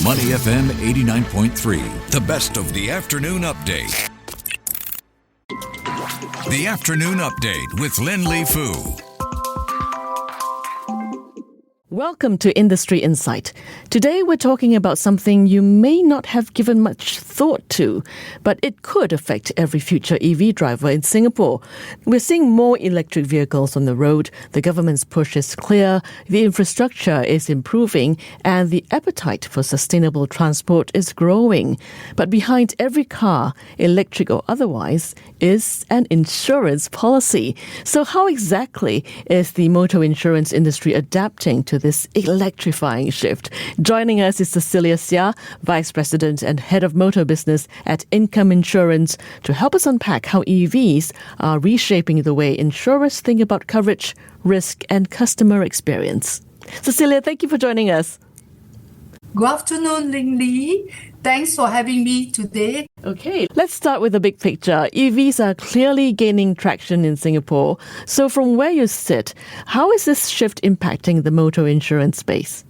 Money FM 89.3, the best of the afternoon update. The Afternoon Update with Lynlee Foo. Welcome to Industry Insight. Today we're talking about something you may not have given much thought to, but it could affect every future EV driver in Singapore. We're seeing more electric vehicles on the road, the government's push is clear, the infrastructure is improving, and the appetite for sustainable transport is growing. But behind every car, electric or otherwise, is an insurance policy. So how exactly is the motor insurance industry adapting to this electrifying shift? Joining us is Cecilia Siah, Vice President and Head of Motor Business at Income Insurance, to help us unpack how EVs are reshaping the way insurers think about coverage, risk, and customer experience. Cecilia, thank you for joining us. Good afternoon, Lynlee. Thanks for having me today. Okay, let's start with the big picture. EVs are clearly gaining traction in Singapore. So from where you sit, how is this shift impacting the motor insurance space?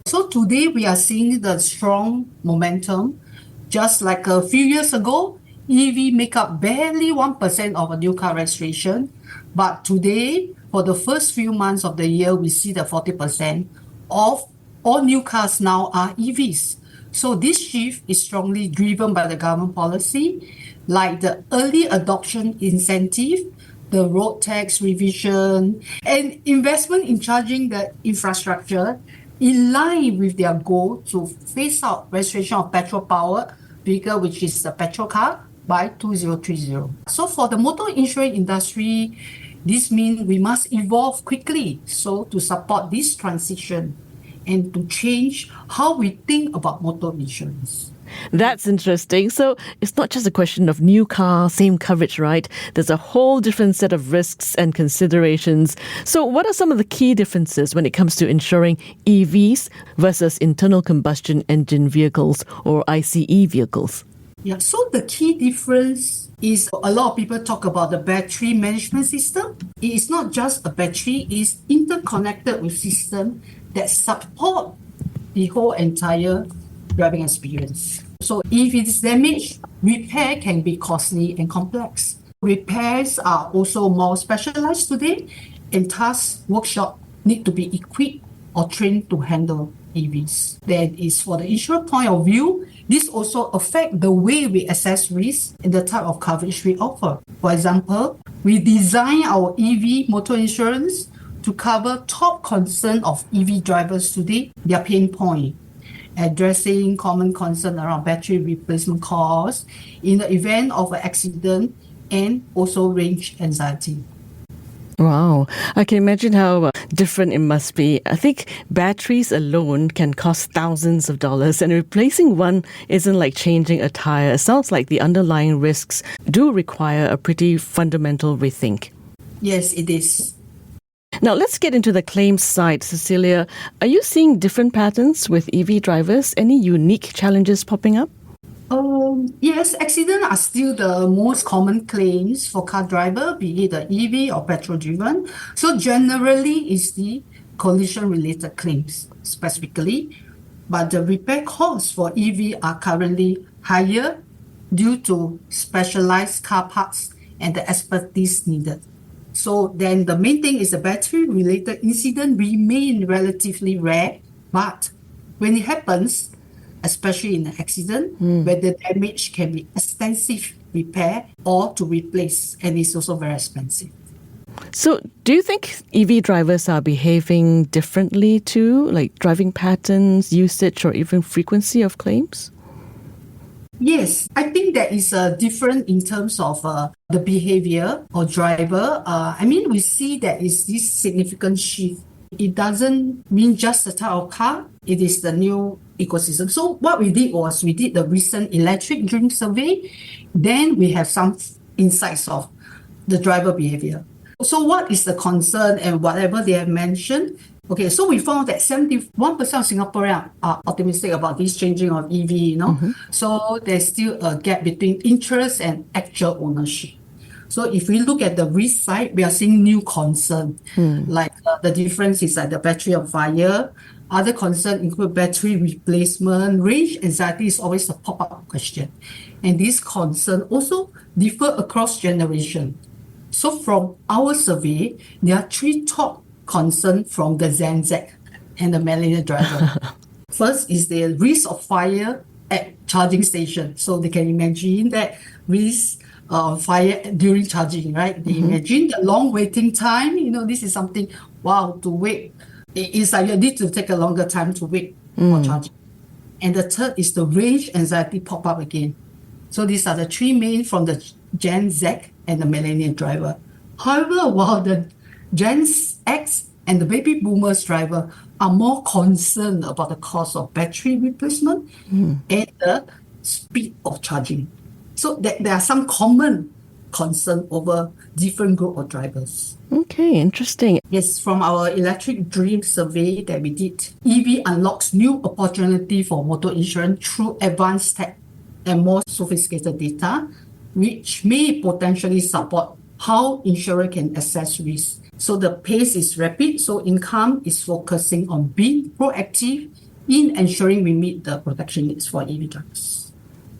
So today we are seeing the strong momentum. Just like a few years ago, EV make up barely 1% of a new car registration. But today, for the first few months of the year, we see that 40% of all new cars now are EVs. So this shift is strongly driven by the government policy, like the early adoption incentive, the road tax revision, and investment in charging the infrastructure in line with their goal to phase out registration of petrol-powered vehicle, which is the petrol car, by 2030. So for the motor insurance industry, this means we must evolve quickly so to support this transition and to change how we think about motor insurance. That's interesting. So it's not just a question of new car, same coverage, right? There's a whole different set of risks and considerations. So what are some of the key differences when it comes to insuring EVs versus internal combustion engine vehicles or ICE vehicles? Yeah, so the key difference is a lot of people talk about the battery management system. It is not just a battery, it's interconnected with systems that support the whole entire driving experience. So if it is damaged, repair can be costly and complex. Repairs are also more specialized today, and thus workshops need to be equipped or trained to handle EVs. That is, for the insurer point of view, this also affects the way we assess risk and the type of coverage we offer. For example, we design our EV motor insurance to cover top concern of EV drivers today, their pain point, addressing common concern around battery replacement costs in the event of an accident and also range anxiety. Wow, I can imagine how different it must be. I think batteries alone can cost thousands of dollars, and replacing one isn't like changing a tire. It sounds like the underlying risks do require a pretty fundamental rethink. Yes, it is. Now, let's get into the claims side. Cecilia, are you seeing different patterns with EV drivers? Any unique challenges popping up? Yes, accidents are still the most common claims for car driver, be it the EV or petrol driven. So generally, it's the collision-related claims specifically, but the repair costs for EV are currently higher due to specialized car parts and the expertise needed. So then the main thing is the battery-related incident remain relatively rare, but when it happens, especially in an accident, where the damage can be extensive repair or to replace, and it's also very expensive. So do you think EV drivers are behaving differently too, like driving patterns, usage, or even frequency of claims? Yes, I think that is different in terms of the behavior or driver. We see that is this significant shift. It doesn't mean just the type of car, it is the new ecosystem. So what we did was we did the recent electric drink survey. Then we have some insights of the driver behavior. So what is the concern and whatever they have mentioned? Okay, so we found that 71% of Singaporeans are optimistic about this changing of EV, So there's still a gap between interest and actual ownership. So if we look at the risk side, we are seeing new concern, like the difference is like the battery of fire, Other concerns include battery replacement. Range anxiety is always a pop-up question. And these concerns also differ across generation. So from our survey, there are three top concerns from the Gen Z and the millennial driver. First is the risk of fire at charging station. So they can imagine that risk of fire during charging, right? They imagine the long waiting time. This is something, wow, to wait. It's like you need to take a longer time to wait for charging. And the third is the range anxiety pop up again. So these are the three main from the Gen Z and the millennial driver. However, while the Gen X and the baby boomers driver are more concerned about the cost of battery replacement and the speed of charging. So there are some common concern over different group of drivers. Okay, interesting. Yes, from our Electric Dream survey that we did, EV unlocks new opportunity for motor insurance through advanced tech and more sophisticated data, which may potentially support how insurer can assess risk. So the pace is rapid, so Income is focusing on being proactive in ensuring we meet the protection needs for EV drivers.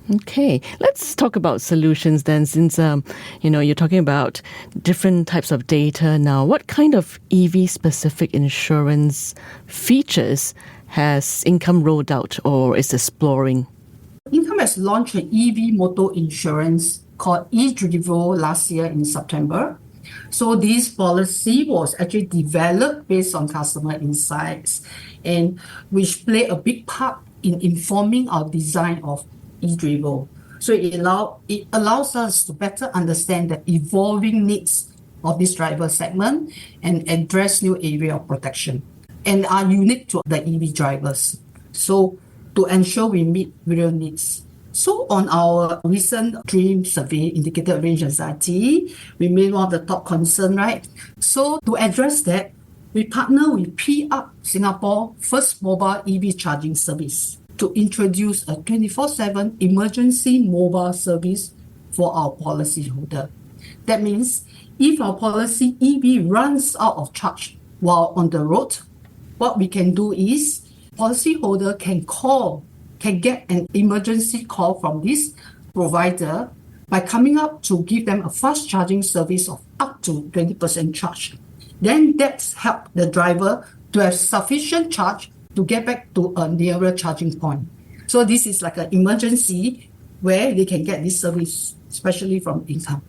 Okay, let's talk about solutions then, since you're talking about different types of data now. What kind of EV-specific insurance features has Income rolled out or is exploring? Income has launched an EV motor insurance called eDrivo last year in September. So this policy was actually developed based on customer insights, and which play a big part in informing our design of eDrivo. So it allows us to better understand the evolving needs of this driver segment and address new area of protection and are unique to the EV drivers. So to ensure we meet real needs. So on our recent Dream survey indicated range anxiety, we made one of the top concern, right? So to address that, we partner with P-Up Singapore first mobile EV charging service to introduce a 24/7 emergency mobile service for our policyholder. That means if our policy EV runs out of charge while on the road, what we can do is policyholder can get an emergency call from this provider by coming up to give them a fast charging service of up to 20% charge. Then that's help the driver to have sufficient charge to get back to a nearer charging point. So this is like an emergency where they can get this service, especially from Income.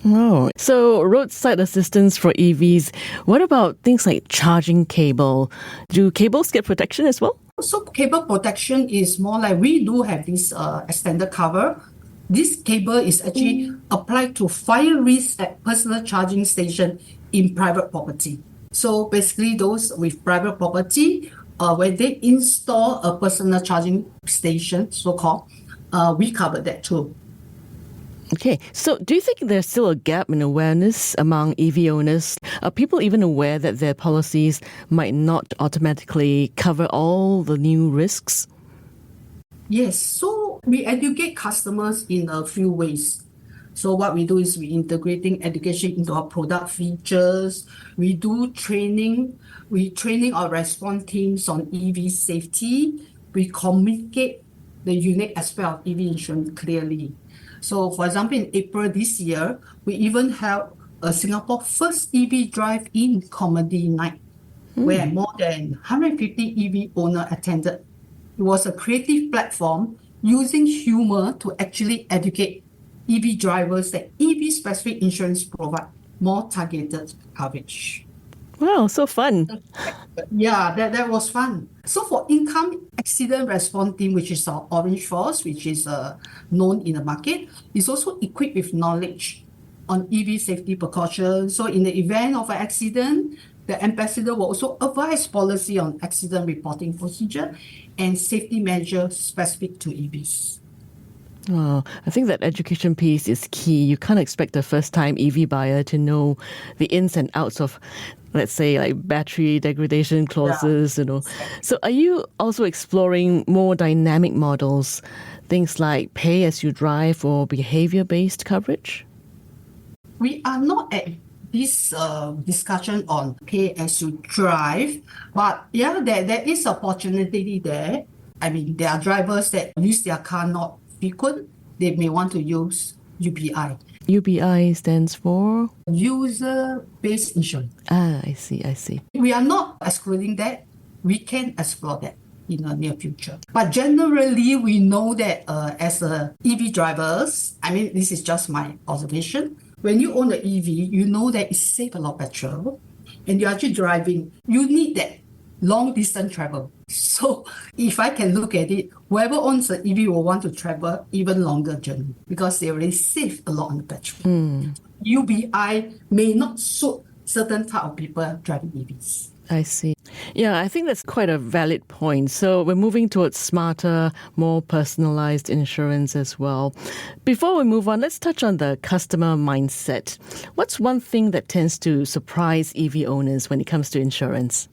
Oh, so roadside assistance for EVs. What about things like charging cable? Do cables get protection as well? So cable protection is more like we do have this extended cover. This cable is actually applied to fire risk at personal charging station in private property. So basically those with private property, when they install a personal charging station, so-called, we cover that too. Okay, so do you think there's still a gap in awareness among EV owners? Are people even aware that their policies might not automatically cover all the new risks? Yes, so we educate customers in a few ways. So what we do is we integrating education into our product features. We do training. We training our response teams on EV safety. We communicate the unique aspect of EV insurance clearly. So for example, in April this year, we even held a Singapore first EV drive-in comedy night where more than 150 EV owners attended. It was a creative platform using humor to actually educate EV drivers that EV-specific insurance provide more targeted coverage. Wow, so fun. Yeah, that was fun. So for Income Accident Response Team, which is our Orange Force, which is known in the market, is also equipped with knowledge on EV safety precautions. So in the event of an accident, the ambassador will also advise policy on accident reporting procedure and safety measures specific to EVs. Oh, I think that education piece is key. You can't expect a first-time EV buyer to know the ins and outs of, let's say, like battery degradation clauses, So are you also exploring more dynamic models, things like pay as you drive or behavior-based coverage? We are not at this discussion on pay as you drive, but yeah, there is opportunity there. I mean, there are drivers that use their car not frequent. They may want to use UBI, UBI stands for? user-based insurance. I see. We are not excluding that. We can explore that in the near future. But generally, we know that as EV drivers, I mean, this is just my observation. When you own an EV, you know that it saves a lot of petrol, and you're actually driving. You need that long distance travel. So if I can look at it, whoever owns an EV will want to travel even longer journey because they already save a lot on the petrol. UBI may not suit certain type of people driving EVs. I see. Yeah, I think that's quite a valid point. So we're moving towards smarter, more personalized insurance as well. Before we move on, let's touch on the customer mindset. What's one thing that tends to surprise EV owners when it comes to insurance?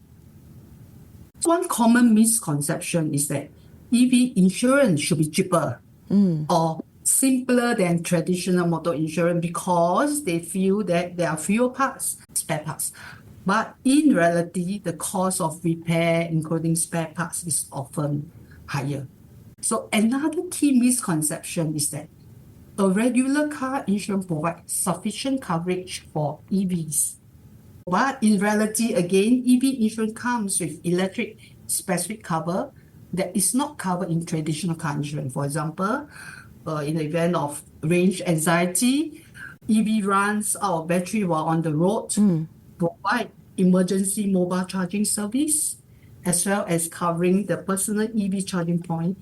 One common misconception is that EV insurance should be cheaper or simpler than traditional motor insurance because they feel that there are fewer parts, spare parts. But in reality, the cost of repair, including spare parts, is often higher. So another key misconception is that a regular car insurance provides sufficient coverage for EVs. But in reality, again, EV insurance comes with electric specific cover that is not covered in traditional car insurance. For example, in the event of range anxiety, EV runs out of battery while on the road, provide emergency mobile charging service, as well as covering the personal EV charging point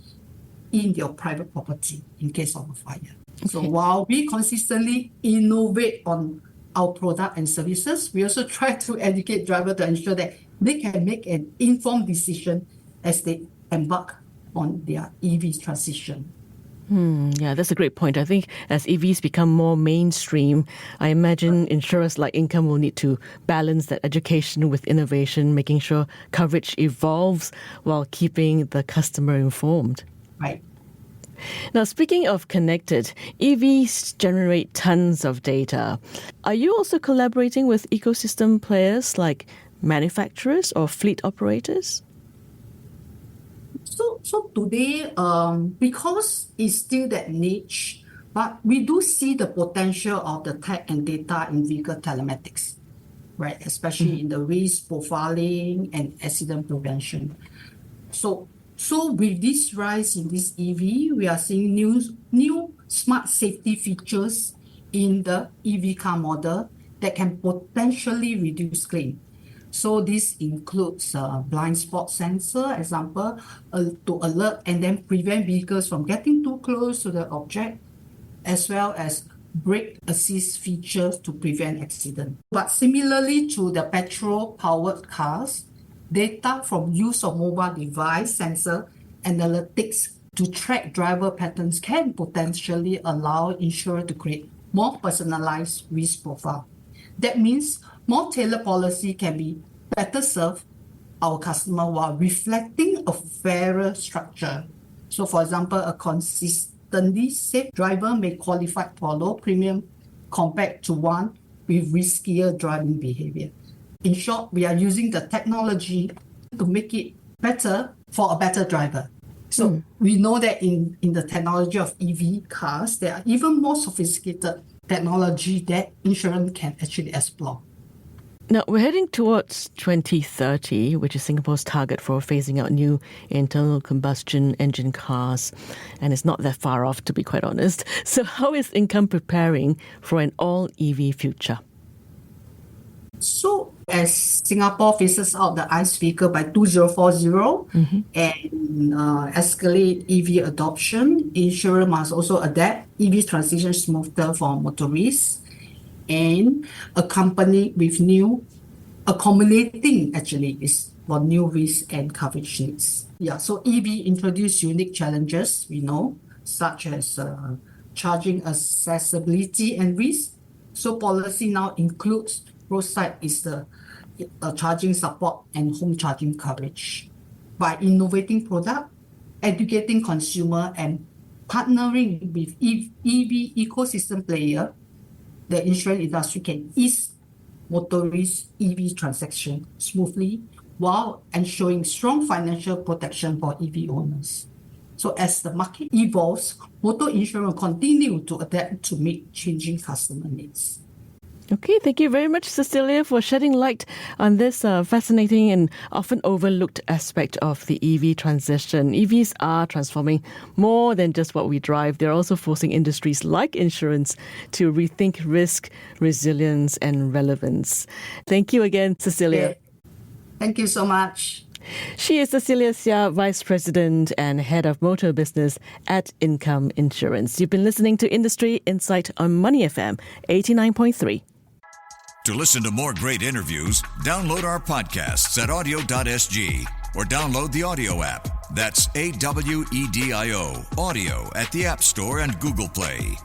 in your private property in case of a fire. Okay. So while we consistently innovate on our product and services, we also try to educate drivers to ensure that they can make an informed decision as they embark on their EV transition. Yeah, that's a great point. I think as EVs become more mainstream, I imagine insurers like Income will need to balance that education with innovation, making sure coverage evolves while keeping the customer informed. Right. Now, speaking of connected, EVs generate tons of data. Are you also collaborating with ecosystem players like manufacturers or fleet operators? So today, because it's still that niche, but we do see the potential of the tech and data in vehicle telematics, right? Especially in the risk profiling and accident prevention. So with this rise in this EV, we are seeing new smart safety features in the EV car model that can potentially reduce claim. So this includes blind spot sensor, example, to alert and then prevent vehicles from getting too close to the object, as well as brake assist features to prevent accident. But similarly to the petrol-powered cars, data from use of mobile device sensor analytics to track driver patterns can potentially allow insurer to create more personalized risk profile. That means more tailored policy can be better serve our customer while reflecting a fairer structure. So for example, a consistently safe driver may qualify for low premium compared to one with riskier driving behavior. In short, we are using the technology to make it better for a better driver. So we know that in the technology of EV cars, there are even more sophisticated technology that insurance can actually explore. Now, we're heading towards 2030, which is Singapore's target for phasing out new internal combustion engine cars. And it's not that far off, to be quite honest. So how is Income preparing for an all-EV future? So as Singapore phases out the ICE vehicle by 2040 and escalate EV adoption, insurer must also adapt EV transition smoother for motorists and accommodating actually is for new risk and coverage needs. Yeah, so EV introduce unique challenges, we know, such as charging accessibility and risk. So policy now includes roadside is the charging support and home charging coverage. By innovating product, educating consumer and partnering with EV ecosystem player, the insurance industry can ease motorist EV transaction smoothly while ensuring strong financial protection for EV owners. So as the market evolves, motor insurance will continue to adapt to meet changing customer needs. Okay, thank you very much, Cecilia, for shedding light on this fascinating and often overlooked aspect of the EV transition. EVs are transforming more than just what we drive. They're also forcing industries like insurance to rethink risk, resilience, and relevance. Thank you again, Cecilia. Okay. Thank you so much. She is Cecilia Siah, Vice President and Head of Motor Business at Income Insurance. You've been listening to Industry Insight on Money FM 89.3. To listen to more great interviews, download our podcasts at audio.sg or download the audio app. That's AWEDIO, audio at the App Store and Google Play.